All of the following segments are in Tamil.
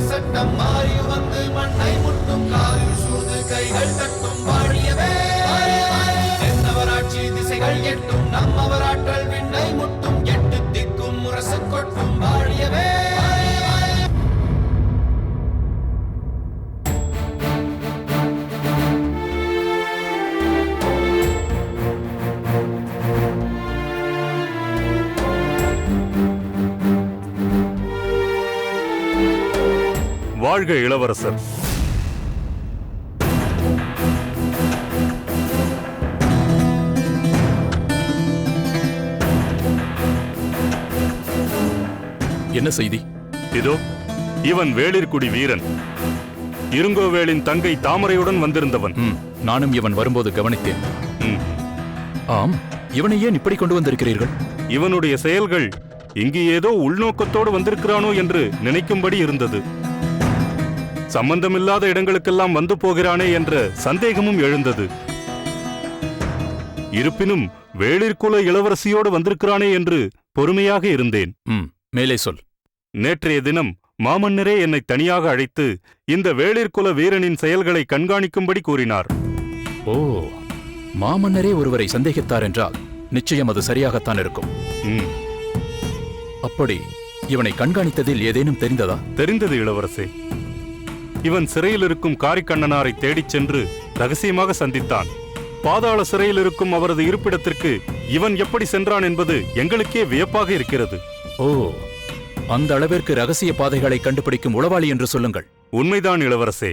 சட்டம் மாறி வந்து மண்ணை முட்டும் காலில் சூழ்ந்து கைகள் தட்டும் வாழியவே தென்னவராட்சி திசைகள் எட்டும் நம்மவராற்றல் விண்ணை முட்டும் எட்டு திக்கும் முரசு கொட்டும் வாழியவே. வாழ்க இளவரசர். என்ன செய்தி? இதோ இவன் வேளிர்குடி வீரன், இருங்கோவேளின் தங்கை தாமரையுடன் வந்திருந்தவன். நானும் இவன் வரும்போது கவனித்தேன். ஆம், இவனை ஏன் இப்படி கொண்டு வந்திருக்கிறீர்கள்? இவனுடைய செயல்கள் இங்கு ஏதோ உள்நோக்கத்தோடு வந்திருக்கிறானோ என்று நினைக்கும்படி இருந்தது. சம்பந்தமில்லாத இடங்களுக்கெல்லாம் வந்து போகிறானே என்ற சந்தேகமும் எழுந்தது. இருப்பினும் வேளிர்குல இளவரசியோடு வந்திருக்கிறானே என்று பொறுமையாக இருந்தேன். மேலே சொல். நேற்றைய தினம் மாமன்னரே என்னை தனியாக அழைத்து இந்த வேளிர்குல வீரனின் செயல்களை கண்காணிக்கும்படி கூறினார். ஓ, மாமன்னரே ஒருவரை சந்தேகித்தார் என்றால் நிச்சயம் அது சரியாகத்தான் இருக்கும். அப்படி இவனை கண்காணித்ததில் ஏதேனும் தெரிந்ததா? தெரிந்தது இளவரசே. இவன் சிறையில் இருக்கும் காரிக்கண்ணனாரை தேடிச் சென்று ரகசியமாக சந்தித்தான். பாதாள சிறையில் இருக்கும் அவரது இருப்பிடத்திற்கு இவன் எப்படி சென்றான் என்பது எங்களுக்கே வியப்பாக இருக்கிறது. ஓ, அந்த அளவிற்கு ரகசிய பாதைகளை கண்டுபிடிக்கும் உளவாளி என்று சொல்லுங்கள். உண்மைதான் இளவரசே.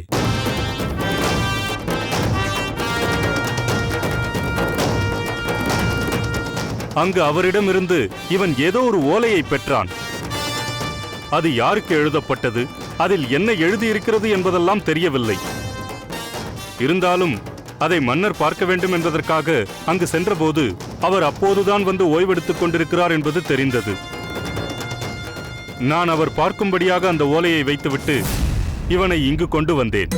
அங்கு அவரிடமிருந்து இவன் ஏதோ ஒரு ஓலையை பெற்றான். அது யாருக்கு எழுதப்பட்டது, அதில் என்ன எழுதியிருக்கிறது என்பதெல்லாம் தெரியவில்லை. இருந்தாலும் அதை மன்னர் பார்க்க வேண்டும் என்பதற்காக அங்கு சென்றபோது அவர் அப்போதுதான் வந்து ஓய்வெடுத்துக் கொண்டிருக்கிறார் என்பது தெரிந்தது. நான் அவர் பார்க்கும்படியாக அந்த ஓலையை வைத்துவிட்டு இவனை இங்கு கொண்டு வந்தேன்.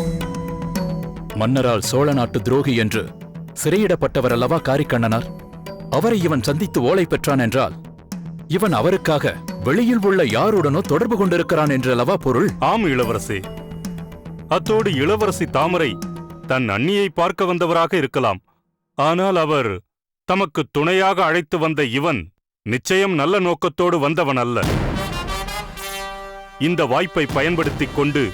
மன்னரால் சோழ நாட்டு துரோகி என்று சிறையிடப்பட்டவர் அல்லவா காரிக்கண்ணனார்? அவரை இவன் சந்தித்து ஓலை பெற்றான் என்றால் இவன் அவருக்காக வெளியில் உள்ள யாருடனோ தொடர்பு கொண்டிருக்கிறான் என்று அல்லவா பொருள்? ஆம் இளவரசே. அத்தோடு இளவரசி தாமரை தன் அண்ணியை பார்க்க வந்தவராக இருக்கலாம். ஆனால் அவர் தமக்கு துணையாக அழைத்து வந்த இவன் நிச்சயம் நல்ல நோக்கத்தோடு வந்தவன் அல்ல. இந்த வாய்ப்பை பயன்படுத்திக் கொண்டு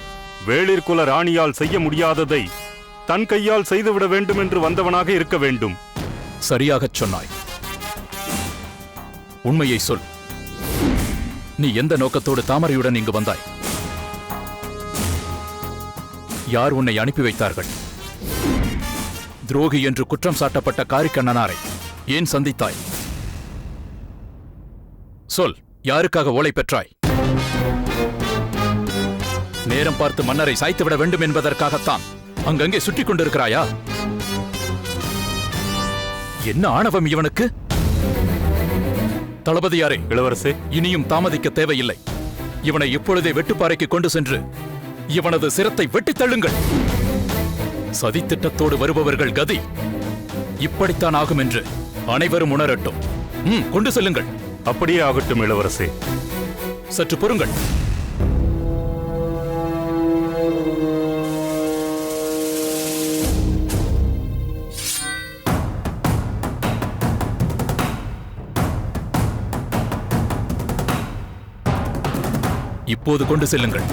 வேளிர்குல ராணியால் செய்ய முடியாததை தன் கையால் செய்துவிட வேண்டும் என்று வந்தவனாக இருக்க வேண்டும். சரியாகச் சொன்னாய். உண்மையை சொல். நீ எந்த நோக்கத்தோடு தாமரையுடன் இங்கு வந்தாய்? யார் உன்னை அனுப்பி வைத்தார்கள்? துரோகி என்று குற்றம் சாட்டப்பட்ட காரிக்கண்ணனாரை ஏன் சந்தித்தாய்? சொல், யாருக்காக ஓலை பெற்றாய்? நேரம் பார்த்து மன்னரை சாய்த்துவிட வேண்டும் என்பதற்காகத்தான் அங்கங்கே சுற்றிக் கொண்டிருக்கிறாயா? என்ன ஆணவம் இவனுக்கு? தளபதியாரே, இளவரசே, இனியும் தாமதிக்க தேவையில்லை. இவனை இப்பொழுதே வெட்டுப்பாறைக்கு கொண்டு சென்று இவனது சிரத்தை வெட்டித் தள்ளுங்கள். சதித்திட்டத்தோடு வருபவர்கள் கதி இப்படித்தான் ஆகும் என்று அனைவரும் உணரட்டும். கொண்டு செல்லுங்கள். அப்படியே ஆகட்டும் இளவரசே. சற்று பொறுங்கள். இப்போது கொண்டு செல்லுங்கள்.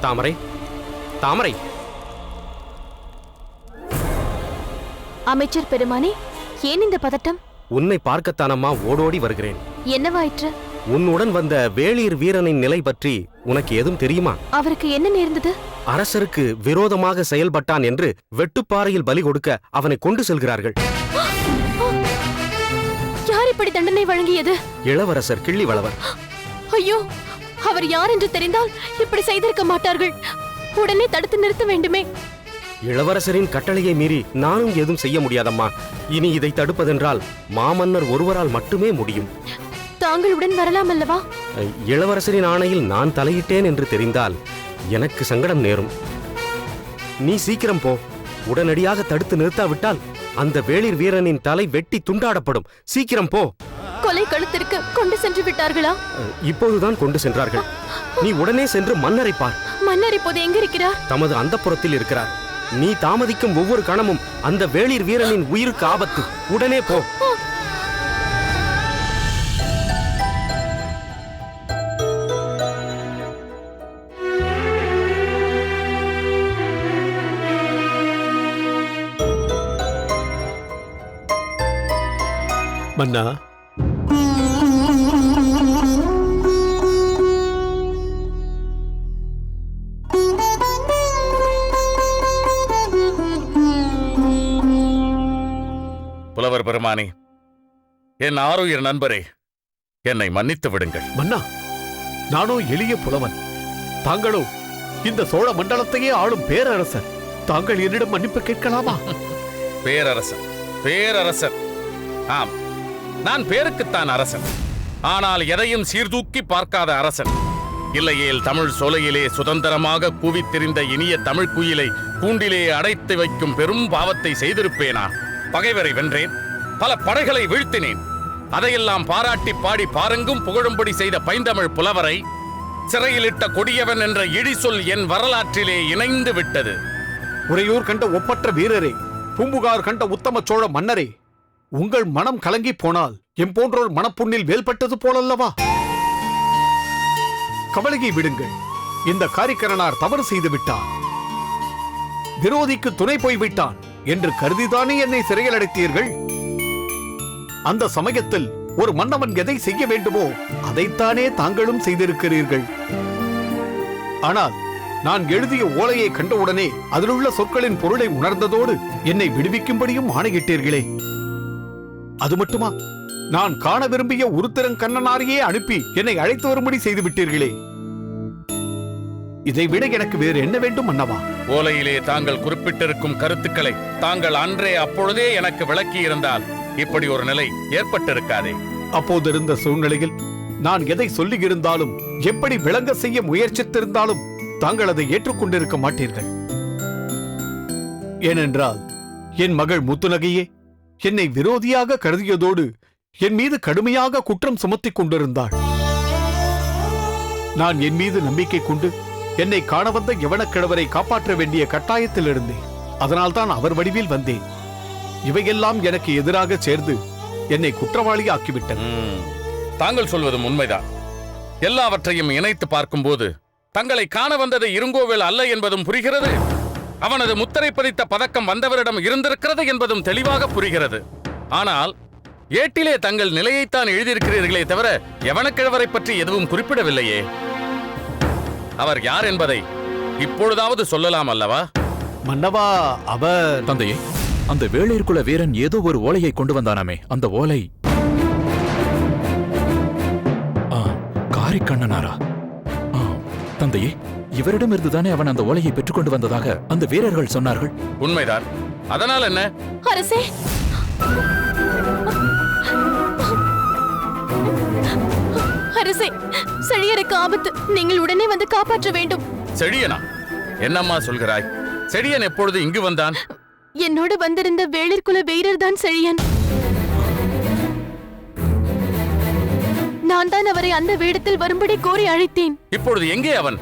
தாமரை, தாமரை. அமைச்சர் பெருமானே, ஏன் இந்த பதட்டம்? உன்னை பார்க்கத்தானம்மா ஓடோடி வருகிறேன். என்னவாயிற்று? உன்னுடன் வந்த வேளிர் வீரனின் நிலை பற்றி உனக்கு எதுவும் தெரியுமா? அவருக்கு என்ன நேர்ந்தது? அரசருக்கு விரோதமாக செயல்பட்டான் என்று வெட்டுப்பாறையில் பலி கொடுக்க அவனை கொண்டு செல்கிறார்கள். யார் இப்படி தண்டனை வழங்கியது? இளவரசர் கிள்ளிவளவர். ஐயோ, அவர் யார் என்று தெரிந்தால் இப்படி செய்திருக்க மாட்டார்கள். உடனே தடுத்து நிறுத்த வேண்டுமே. இளவரசரின் கட்டளையை மீறி நானும் எதுவும் செய்ய முடியாதம்மா. இனி இதை தடுப்பதென்றால் மாமன்னர் ஒருவரால் மட்டுமே முடியும். தாங்களுடன் வரலாம் அல்லவா? இளவரசரின் ஆணையில் நான் தலையிட்டேன் என்று தெரிந்தால் எனக்கு சங்கடம் நேரும். நீ சீக்கிரம் போ. உடனடியாக தடுத்து நிறுத்தாவிட்டால் அந்த வேளிர் வீரனின் தலை வெட்டி துண்டாடப்படும். சீக்கிரம் போ. கொலை களத்திற்கு கொண்டு சென்று விட்டார்களா? இப்போதுதான் கொண்டு சென்றார்கள். நீ உடனே சென்று மன்னரை பார். மன்னர் இப்போது எங்க இருக்கிறார்? தமது அந்தப்புறத்தில் இருக்கிறார். நீ தாமதிக்கும் ஒவ்வொரு கணமும் அந்த வேளிர் வீரனின் உயிருக்கு ஆபத்து. உடனே போ. மன்னா, புலவர் பெருமானே, என் ஆருயிர் நண்பரே, என்னை மன்னித்து விடுங்கள். மன்னா, நானோ எளிய புலவன், தாங்களோ இந்த சோழ மண்டலத்தையே ஆளும் பேரரசர். தாங்கள் என்னிடம் மன்னிப்பு கேட்கலாமா? பேரரசர், பேரரசர். ஆம், நான் பேருக்குத்தான் அரசன். ஆனால் எதையும் சீர்தூக்கி பார்க்காத அரசன். இல்லையேல் தமிழ் சோலையிலே சுதந்திரமாக கூவித்திரிந்த இனிய தமிழ் குயிலை கூண்டிலே அடைத்து வைக்கும் பெரும் பாவத்தை செய்திருப்பேனா? பகைவரை வென்றேன், பல படைகளை வீழ்த்தினேன். அதையெல்லாம் பாராட்டி பாடி பாருங்கும் புகழும்படி செய்த பைந்தமிழ் புலவரை சிறையிலிட்ட கொடியவன் என்ற இடிசொல் என் வரலாற்றிலே இணைந்து விட்டது. உறையூர் கண்ட ஒப்பற்ற வீரரே, பூம்புகார் கண்ட உத்தம சோழ மன்னரே, உங்கள் மனம் கலங்கி போனால் எம்போன்றோர் மனப்புண்ணில் வேல்பட்டது போலல்லவா? கவலையை விடுங்கள். இந்த காரிக்கரனார் தவறு செய்து விட்டார், விரோதிக்கு துணை போய்விட்டான் என்று கருதிதானே என்னை சிறையில் அடைத்தீர்கள். அந்த சமயத்தில் ஒரு மன்னவன் எதை செய்ய வேண்டுமோ அதைத்தானே தாங்களும் செய்திருக்கிறீர்கள். ஆனால் நான் எழுதிய ஓலையை கண்டவுடனே அதிலுள்ள சொற்களின் பொருளை உணர்ந்ததோடு என்னை விடுவிக்கும்படியும் ஆணையிட்டீர்களே. அது மட்டுமா, நான் காண விரும்பிய உருத்திரங்கண்ணனாரையே அனுப்பி என்னை அழைத்து வரும்படி செய்து விட்டீர்களே. இதை விட எனக்கு வேறு என்ன வேண்டும் மன்னவா? ஓலையிலே தாங்கள் குறிப்பிட்டிருக்கும் கருத்துக்களை தாங்கள் அன்றே அப்பொழுதே எனக்கு விளக்கி இருந்தால் இப்படி ஒரு நிலை ஏற்பட்டிருக்காதே. அப்போது இருந்த சூழ்நிலையில் நான் எதை சொல்லியிருந்தாலும் எப்படி விளங்க செய்ய முயற்சித்திருந்தாலும் தாங்கள் அதை ஏற்றுக்கொண்டிருக்க மாட்டீர்கள். ஏனென்றால் என் மகள் முத்துநகையே என்னை விரோதியாக கருதியதோடு என் மீது கடுமையாக குற்றம் சுமத்திக் கொண்டிருந்தாள். நான் என் மீது நம்பிக்கை கொண்டு என்னை காண வந்த யவனக்கிழவரை காப்பாற்ற வேண்டிய கட்டாயத்தில் இருந்தேன். அதனால்தான் அவர் வடிவில் வந்தேன். இவையெல்லாம் எனக்கு எதிராக சேர்ந்து என்னை குற்றவாளி ஆக்கிவிட்டன. தாங்கள் சொல்வதும் உண்மைதான். எல்லாவற்றையும் இணைத்து பார்க்கும்போது தங்களை காண வந்தது இருங்கோவேல் அல்ல என்பதும் புரிகிறது. அவனது முத்திரை பதித்த பதக்கம் வந்தவரிடம் இருந்திருக்கிறது என்பதும் தெளிவாக புரிகிறது. ஆனால் ஏட்டிலே தங்கள் நிலையைத்தான் எழுதியிருக்கிறீர்களே தவிர யவனக்கிழவரை பற்றி எதுவும் குறிப்பிடவில்லையே. அவர் யார் என்பதை இப்பொழுதாவது சொல்லலாம் அல்லவா? மன்னவா, அவர்... தந்தையே, அந்த வேளிர் குல வீரன் ஏதோ ஒரு ஓலையை கொண்டு வந்தானாமே, அந்த ஓலை காரிக்கண்ணனாரா? தந்தையே, இவரிடமிருந்துதானே அவன் அந்த ஓலையை பெற்றுக்கொண்டு வந்ததாக அந்த வீரர்கள் சொன்னார்கள். உண்மைதான். அதனால் என்ன? அரசே, அரசே, செழியருக்கு ஆபத்து. நீங்கள் உடனே வந்து காப்பாற்ற வேண்டும். செழியனா? என்னம்மா சொல்கிறாய்? செழியன் எப்பொழுது இங்கு வந்தான்? என்னோடு வந்திருந்த வேளிர்குல வீரர் தான் செழியன். நான் தான் அவரை அந்த வேடத்தில் வரும்படி கோரி அழைத்தேன். இப்பொழுது எங்கே அவன்?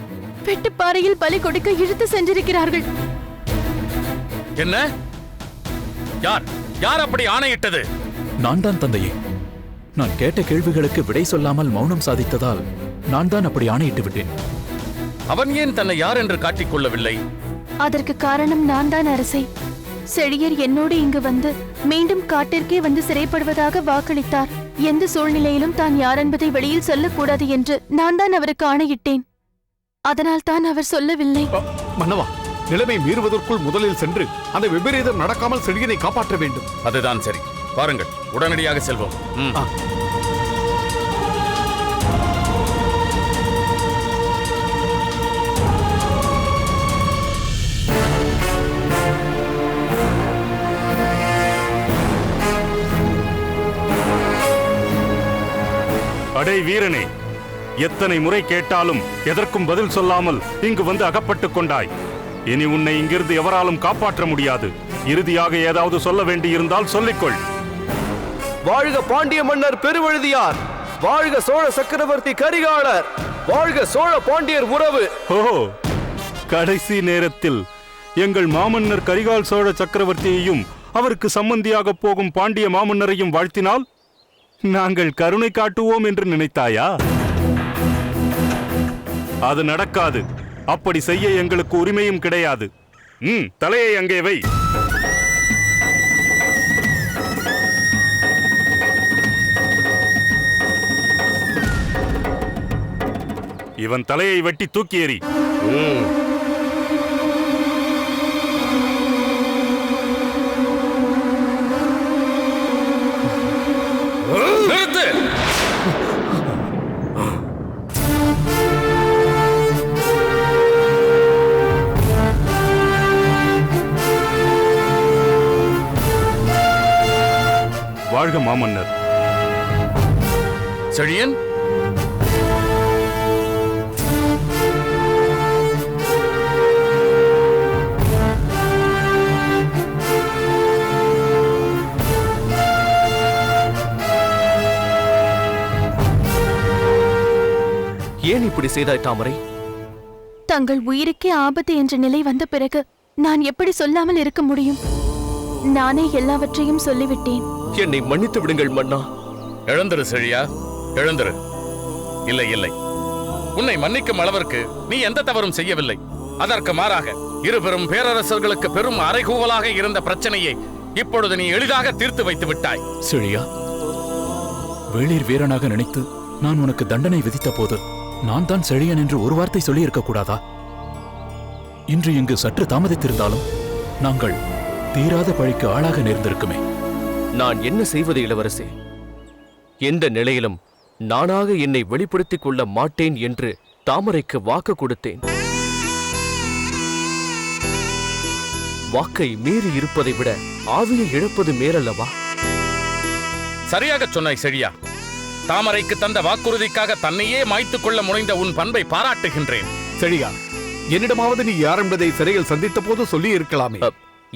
வெட்டுப்பாறையில் பலி கொடுக்க இழுத்து சென்றிருக்கிறார்கள். என்ன? யார் யார் அப்படி ஆணையிட்டது? நான் தான் தந்தையே. நான் கேட்ட கேள்விகளுக்கு விடை சொல்லாமல் மௌனம் சாதித்ததால் நான் தான் அப்படி ஆணையிட்டு விட்டேன். அவன் ஏன் தன்னை யார் என்று காட்டிக் கொள்ளவில்லை? அதற்கு காரணம் நான் தான் அரசே. செழியர் என்னோடு இங்கு வந்து மீண்டும் காட்டிற்கே வந்து சிறைப்படுவதாக வாக்களித்தார். எந்த சூழ்நிலையிலும் தான் யார் என்பதை வெளியில் சொல்லக்கூடாது என்று நான் தான் அவருக்கு ஆணையிட்டேன். அதனால் தான் அவர் சொல்லவில்லை. மன்னவா, நிலைமை மீறுவதற்குள் முதலில் சென்று அந்த விபரீதம் நடக்காமல் செழியனை காப்பாற்ற வேண்டும். அதுதான் சரி. பாருங்கள், உடனடியாக செல்வோம். அடே வீரனே, எத்தனை முறை கேட்டாலும் எதற்கும் பதில் சொல்லாமல் இங்கு வந்து அகப்பட்டுக் கொண்டாய். இனி உன்னை இங்கிருந்து எவராலும் காப்பாற்ற முடியாது. இறுதியாக ஏதாவது சொல்ல வேண்டியிருந்தால் சொல்லிக்கொள். வாழ்க பாண்டிய மன்னர் பெருவழுதியார், வாழ்க சோழ சக்கரவர்த்தி கரிகாலர், வாழ்க சோழ பாண்டியர் உறவு. ஓஹோ, கடைசி நேரத்தில் எங்கள் மாமன்னர் கரிகால் சோழ சக்கரவர்த்தியையும் அவருக்கு சம்பந்தியாக போகும் பாண்டிய மாமன்னரையும் வாழ்த்தினால் நாங்கள் கருணை காட்டுவோம் என்று நினைத்தாயா? அது நடக்காது. அப்படி செய்ய எங்களுக்கு உரிமையும் கிடையாது. தலையை அங்கே வை. இவன் தலையை வெட்டி தூக்கி எறி. நிறுத்து! வாழ்க மாமன்னர். செழியன், ஏன் இப்படி செய்தாய் தாமரை? தங்கள் உயிருக்கே ஆபத்து என்ற நிலை வந்த பிறகு நான் எப்படி சொல்லாமல் இருக்க முடியும்? நானே எல்லாவற்றையும் சொல்லிவிட்டேன். என்னை மன்னித்து விடுங்கள் மன்னா. எழுந்திரு செழியா, எழுந்திரு. இல்லை இல்லை, உன்னை மன்னிக்கும் அளவிற்கு நீ எந்த தவறும் செய்யவில்லை. அதற்கு மாறாக இருபெரும் பேரரசர்களுக்கு பெரும் அறைகூவலாக இருந்த பிரச்சனையை இப்பொழுது நீ எளிதாக தீர்த்து வைத்து விட்டாய். செழியா, வேளிர் வீரனாக நினைத்து நான் உனக்கு தண்டனை விதித்த போது நான் தான் செழியன் என்று ஒரு வார்த்தை சொல்லி இருக்க கூடாதா? இன்று இங்கு சற்று தாமதித்திருந்தாலும் நாங்கள் தீராத பழிக்கு ஆளாக நேர்ந்திருக்குமே. நான் என்ன செய்வது இளவரசே? எந்த நிலையிலும் நானாக என்னை வெளிப்படுத்திக் கொள்ள மாட்டேன் என்று தாமரைக்கு வாக்கு கொடுத்தேன். வாக்கை மீறி இருப்பதை விட ஆவியை இழப்பது மேலல்லவா? சரியாக சொன்னாய் செழியா. தாமரைக்கு தந்த வாக்குறுதிக்காக தன்னையே மாய்த்துக் கொள்ள முனைந்த உன் பண்பை பாராட்டுகின்றேன். செழியா, என்னிடமாவது நீ யார் என்பதை சிறையில் சந்தித்த போது சொல்லி இருக்கலாமே.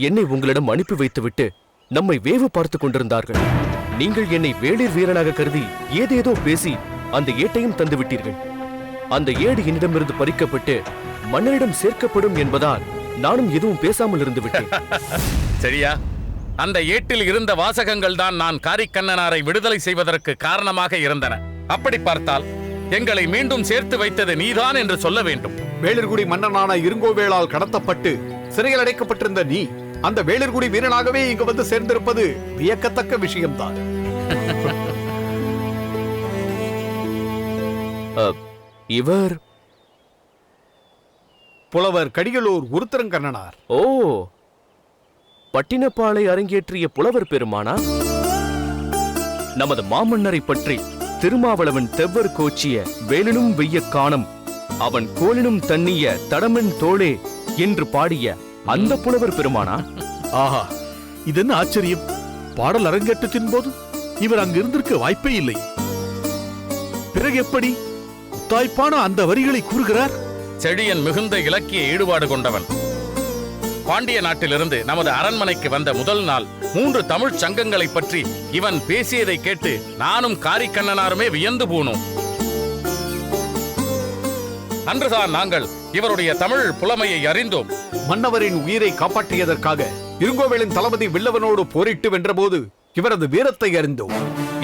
என்னை உங்களிடம் அனுப்பி வைத்துவிட்டு நம்மை வேவு பார்த்துக் கொண்டிருந்தார்கள். நீங்கள் என்னை வேளிர் வீரனாக கருதி ஏதேதோ பேசி அந்த ஏட்டையும் தந்து விட்டீர்கள். அந்த ஏடு என்னிடமிருந்து பறிக்கப்பட்டு மன்னரிடம் சேர்க்கப்படும் என்பதால் நானும் எதுவும் பேசாமல் இருந்து விட்டேன். சரியா, அந்த ஏட்டில் இருந்த வாசகங்கள் தான் நான் காரிக்கண்ணனாரை விடுதலை செய்வதற்கு காரணமாக இருந்தன. அப்படி பார்த்தால் எங்களை மீண்டும் சேர்த்து வைத்தது நீதான் என்று சொல்ல வேண்டும். வேளிர்குடி மன்னனான இருங்கோவேளால் கடத்தப்பட்டு சிறையில் அடைக்கப்பட்டிருந்த நீ அந்த வேளிர்குடி வீரனாகவே இங்கு வந்து சேர்ந்திருப்பது வியக்கத்தக்க விஷயம்தான். இவர் புலவர் கடியலூர் உருத்திரங்கண்ணனார். ஓ, பட்டினப்பாலை அரங்கேற்றிய புலவர் பெருமானா? நமது மாமன்னரை பற்றி திருமாவளவன் தெவ்வர் கோச்சிய வேலினும் வெய்ய காணம் அவன் கோலினும் தண்ணிய தடமன் தோளே என்று பாடிய அந்த புலவர் பெருமானா? ஆஹா, இதென்ன ஆச்சரியம்! பாடல் அரங்கேற்றத்தின் போது இவர் அங்கு இருந்திருக்க வாய்ப்பே இல்லை. பிறகு எப்படி தாய்ப்பான அந்த வரிகளை கூறுகிறார்? செழியன் மிகுந்த இலக்கிய ஈடுபாடு கொண்டவன். பாண்டிய நாட்டிலிருந்து நமது அரண்மனைக்கு வந்த முதல் நாள் 3 தமிழ் சங்கங்களை பற்றி இவன் பேசியதை கேட்டு நானும் காரிக்கண்ணனாருமே வியந்து போனோம். அன்றுதான் நாங்கள் இவருடைய தமிழ் புலமையை அறிந்தோம். மன்னவரின் உயிரை காப்பாற்றியதற்காக இருங்கோவேளின் தளபதி வில்லவனோடு போரிட்டு வென்றபோது இவரது வீரத்தை அறிந்தோம்.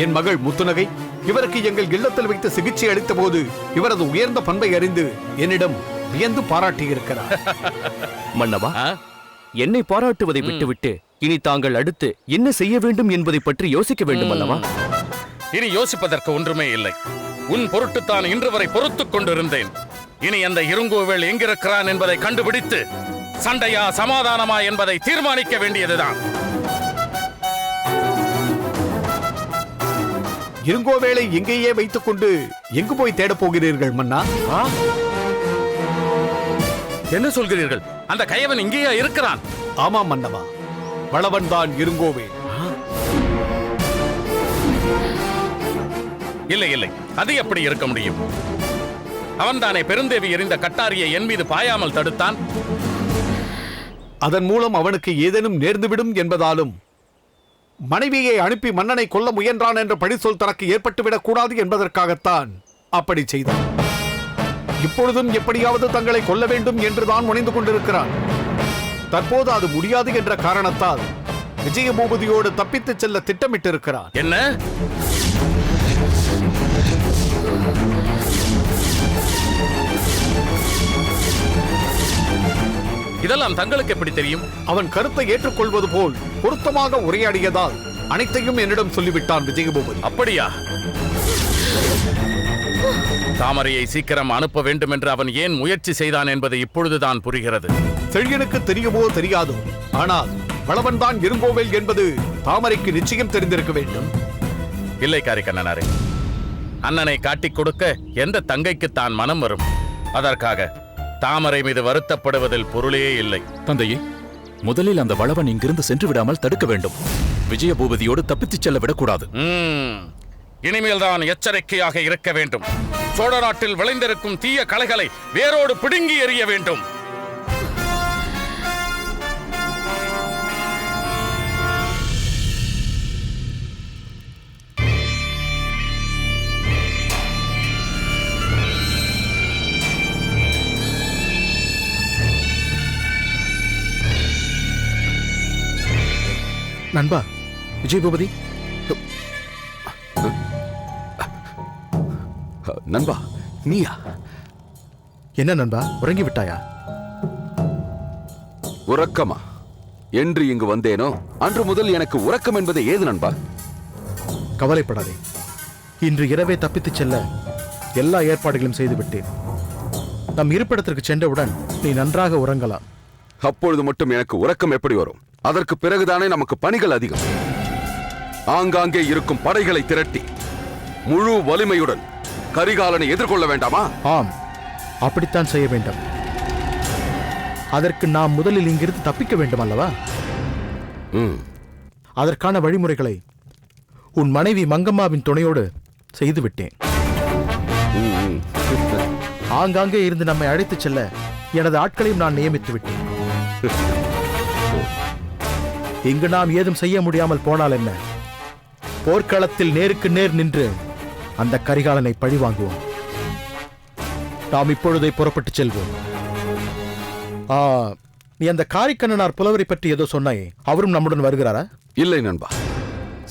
என் மகள் முத்துநகை இவருக்கு எங்கள் இல்லத்தில் வைத்து சிகிச்சை அளித்த போது இவரது உயர்ந்த பண்பை அறிந்து என்னிடம் வியந்து பாராட்டியிருக்கிறார். மன்னவா, என்னை பாராட்டுவதை விட்டுவிட்டு இனி தாங்கள் அடுத்து என்ன செய்ய வேண்டும் என்பதை பற்றி யோசிக்க வேண்டும் அல்லவா? இனி யோசிப்பதற்கு ஒன்றுமே இல்லை. உன் பொருட்டுத்தான் இன்று வரை பொறுத்துக் கொண்டிருந்தேன். இனி அந்த இருங்கோவேள் எங்கிருக்கிறான் என்பதை கண்டுபிடித்து சண்டையா சமாதானமா என்பதை தீர்மானிக்க வேண்டியதுதான். இருங்கோவேளை எங்கேயே வைத்துக் கொண்டு எங்கு போய் தேடப் போகிறீர்கள் மன்னா? என்ன சொல்கிறீர்கள்? அந்த கயவன் இங்கேயா இருக்கிறான்? ஆமாம் மன்னவா, வளவன் தான் இருங்கோவேள். இல்லை இல்லை, அது எப்படி இருக்க முடியும்? அவன்தானே பெருந்தேவி எறிந்த கட்டாரியை என் மீது பாயாமல் தடுத்தான். அதன் மூலம் அவனுக்கு ஏதேனும் நேர்ந்துவிடும் என்பதாலும் மனைவியை அனுப்பி மன்னனை கொல்ல முயன்றான் என்ற பழிசொல் தனக்கு ஏற்பட்டுவிடக் கூடாது என்பதற்காகத்தான் அப்படி செய்தான். இப்பொழுதும் எப்படியாவது தங்களை கொல்ல வேண்டும் என்றுதான் முனைந்து கொண்டிருக்கிறான். தற்போது அது முடியாது என்ற காரணத்தால் விஜயபூபதியோடு தப்பித்துச் செல்ல திட்டமிட்டிருக்கிறான். என்ன? இதெல்லாம் தங்களுக்கு எப்படி தெரியும்? அவன் கருத்தை ஏற்றுக்கொள்வது போல் பொருத்தமாக உரையாடியதால் அனைத்தையும் என்னிடம் சொல்லிவிட்டான் விஜயபூபதி. அப்படியா? தாமரையை சீக்கிரம் அனுப்ப வேண்டும் என்று அவன் ஏன் முயற்சி செய்தான் என்பது இப்பொழுதுதான் புரிகிறது. செழியனுக்கு தெரியுமோ தெரியாதோ, ஆனால் வளவன் தான் இருங்கோவேல் என்பது தாமரைக்கு நிச்சயம் தெரிந்திருக்க வேண்டும். இல்லை காரிக்கண்ணனாரே, அண்ணனை காட்டிக் கொடுக்க எந்த தங்கைக்கு தான் மனம் வரும்? அதற்காக தாமரை மீது வருத்தப்படுவதில் பொருளே இல்லை. தந்தையே, முதலில் அந்த வளவன் இங்கிருந்து சென்று விடாமல் தடுக்க வேண்டும். விஜயபூபதியோடு தப்பித்துச் செல்ல விடக்கூடாது. இனிமேல் தான் எச்சரிக்கையாக இருக்க வேண்டும். சோழ நாட்டில் விளைந்திருக்கும் தீய கலைகளை வேரோடு பிடுங்கி எறிய வேண்டும். நண்பா, விஜயபூபதி. நண்பா, நீயா? என்ன நண்பா, உறங்கி விட்டாயா? உறக்கமா? என்று இங்கு வந்தேனோ அன்று முதல் எனக்கு உறக்கம் என்பது ஏது நண்பா? கவலைப்படாதே, இன்று இரவே தப்பித்துச் செல்ல எல்லா ஏற்பாடுகளையும் செய்து விட்டேன். நம் இருப்பிடத்திற்கு சென்றவுடன் நீ நன்றாக உறங்கலாம். அப்பொழுது மட்டும் எனக்கு உறக்கம் எப்படி வரும்? அதற்கு பிறகுதானே நமக்கு பணிகள் அதிகம். ஆங்காங்கே இருக்கும் படைகளை திரட்டி முழு வலிமையுடன் கரிகாலனை எதிர்கொள்ள வேண்டாமா? ஆம், அப்படித்தான் செய்ய வேண்டும். அதற்கு நாம் முதலில் இங்கிருந்து தப்பிக்க வேண்டும் அல்லவா? அதற்கான வழிமுறைகளை உன் மனைவி மங்கம்மாவின் துணையோடு செய்துவிட்டேன். ஆங்காங்கே இருந்து நம்மை அழைத்துச் செல்ல எனது ஆட்களையும் நான் நியமித்து விட்டேன். இங்கு நாம் ஏதும் செய்ய முடியாமல் போனால் என்ன? போர்க்களத்தில் நேருக்கு நேர் நின்று அந்த கரிகாலனை பழி வாங்குவோம். நாம் இப்பொழுதே புறப்பட்டு செல்வோம். நீ அந்த காரிக்கண்ணனார் புலவரை பற்றி ஏதோ சொன்னாயே, அவரும் நம்முடன் வருகிறாரா? இல்லை நண்பா,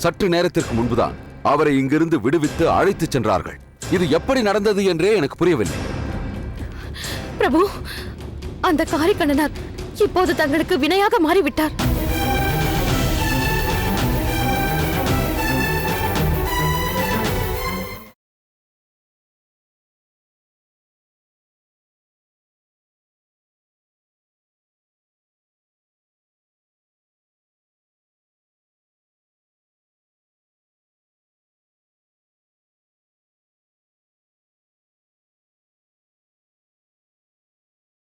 சற்று நேரத்திற்கு முன்புதான் அவரை இங்கிருந்து விடுவித்து அழைத்துச் சென்றார்கள். இது எப்படி நடந்தது என்றே எனக்கு புரியவில்லை. பிரபு, அந்த காரிக்கண்ணனார் இப்போது தங்களுக்கு வினையாக மாறிவிட்டார்.